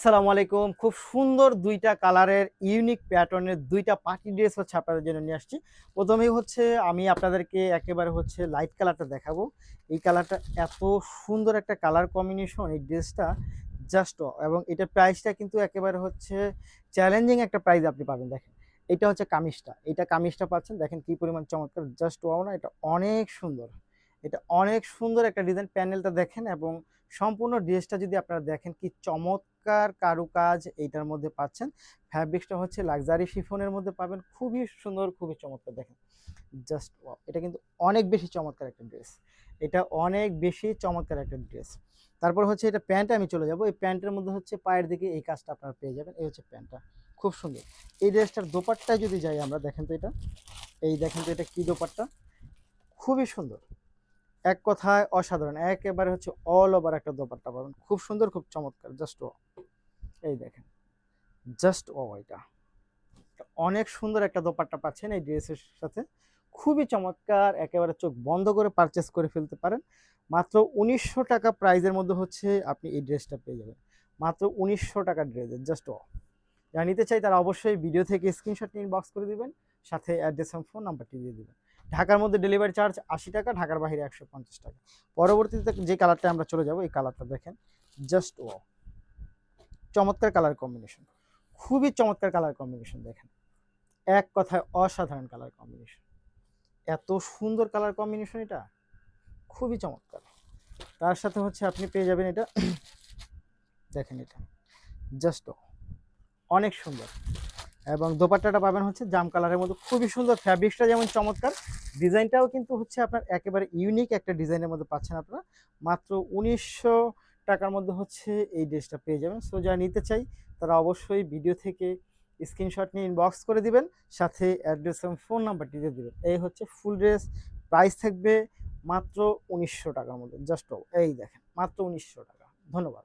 আসসালামু আলাইকুম। খুব সুন্দর ২ টা কালারের ইউনিক প্যাটার্নের ২ টা পার্টি ড্রেস আপনাদের জন্য নিয়ে আসছি। ১ম এই আমি আপনাদেরকে একেবারে লাইট কালারটা দেখাবো। এই কালারটা এত সুন্দর একটা কালার কম্বিনেশন, এই ড্রেসটা জাস্ট ওয়াও! এবং এটার প্রাইসটা কিন্তু একেবারে চ্যালেঞ্জিং একটা প্রাইস আপনি পাবেন দেখেন। এটা হচ্ছে কামিজটা। এটা কামিজটা পাচ্ছেন দেখেন কি পরিমাণ চমৎকার, জাস্ট ওয়াও না? এটা অনেক সুন্দর। এটা অনেক সুন্দর একটা ডিজাইন, প্যানেলটা দেখেন এবং সম্পূর্ণ ড্রেসটা যদি আপনারা দেখেন কি চমৎকার কারুকাজ এইটার মধ্যে পাচ্ছেন। ফ্যাব্রিক্সটা লাক্সারি শিফনের মধ্যে পাবেন। খুবই সুন্দর, খুবই চমৎকার দেখেন। Just wow! এটা কিন্তু অনেক বেশি চমৎকার একটা ড্রেস। এটা অনেক বেশি চমৎকার একটা ড্রেস। তারপর এটা প্যান্টে আমি চলে যাবো। এই প্যান্টের মধ্যে পায়ের দিকে এই কাজটা আপনারা পেয়ে যাবেন। এই হচ্ছে প্যান্টটা। খুব সুন্দর। এই ড্রেসটার দোপাট্টায় যদি যাই আমরা, দেখেন তো এটা। এই দেখেন তো এটা কি দোপাট্টা? খুবই সুন্দর। এক কথায় অসাধারণ। একেবারে অল ওভার একটা দোপাট্টা পাবেন। খুব সুন্দর, খুব চমৎকার। Just wow! এই দেখেন। Just wow! এটা অনেক সুন্দর একটা দোপাট্টা পাচ্ছেন এই ড্রেসের সাথে। খুবই চমৎকার। একেবারে চোখ বন্ধ করে পারচেজ করে ফেলতে পারেন। মাত্র ৳১৯০০ প্রাইজের মধ্যে আপনি এই ড্রেসটা পেয়ে যাবেন। মাত্র ৳১৯০০ ড্রেসের জাস্ট ওয়াও! যারা নিতে চাই তারা অবশ্যই ভিডিও থেকে স্ক্রিনশট নিয়ে ইনবক্স করে দিবেন। সাথে অ্যাড্রেস এবং ফোন নাম্বারটি দিয়ে দিবেন। ঢাকার মধ্যে ডেলিভারি চার্জ ৳৮০, ঢাকার বাইরে ৳১৫০। পরবর্তীতে যে কালারটা আমরা চলে যাব, এই কালারটা দেখেন। Just wow! চমৎকার কালার কম্বিনেশন। খুবই চমৎকার কালার কম্বিনেশন দেখেন। এক কথায় অসাধারণ কালার কম্বিনেশন। এত সুন্দর কালার কম্বিনেশন এটা, খুবই চমৎকার। তার সাথে আপনি পেয়ে যাবেন এটা দেখেন এটা। Just wow! অনেক সুন্দর। এবং দোপাট্টাটা পাবেন জাম কালারের মধ্যে, খুবই সুন্দর। ফ্যাব্রিক্সটা যেমন চমৎকার, ডিজাইনটাও কিন্তু আপনার একেবারে ইউনিক একটা ডিজাইনের মধ্যে পাচ্ছেন আপনারা। মাত্র ৳১৯০০ মধ্যে এই ড্রেসটা পেয়ে যাবেন। সো যারা নিতে চাই তারা অবশ্যই ভিডিও থেকে স্ক্রিনশট নিয়ে ইনবক্স করে দিবেন। সাথে অ্যাড্রেস এবং ফোন নাম্বারটি দিয়ে দিবেন। এই ফুল ড্রেস। প্রাইস থাকবে মাত্র ৳১৯০০ মধ্যে। জাস্ট এই দেখেন মাত্র ৳১৯০০। ধন্যবাদ।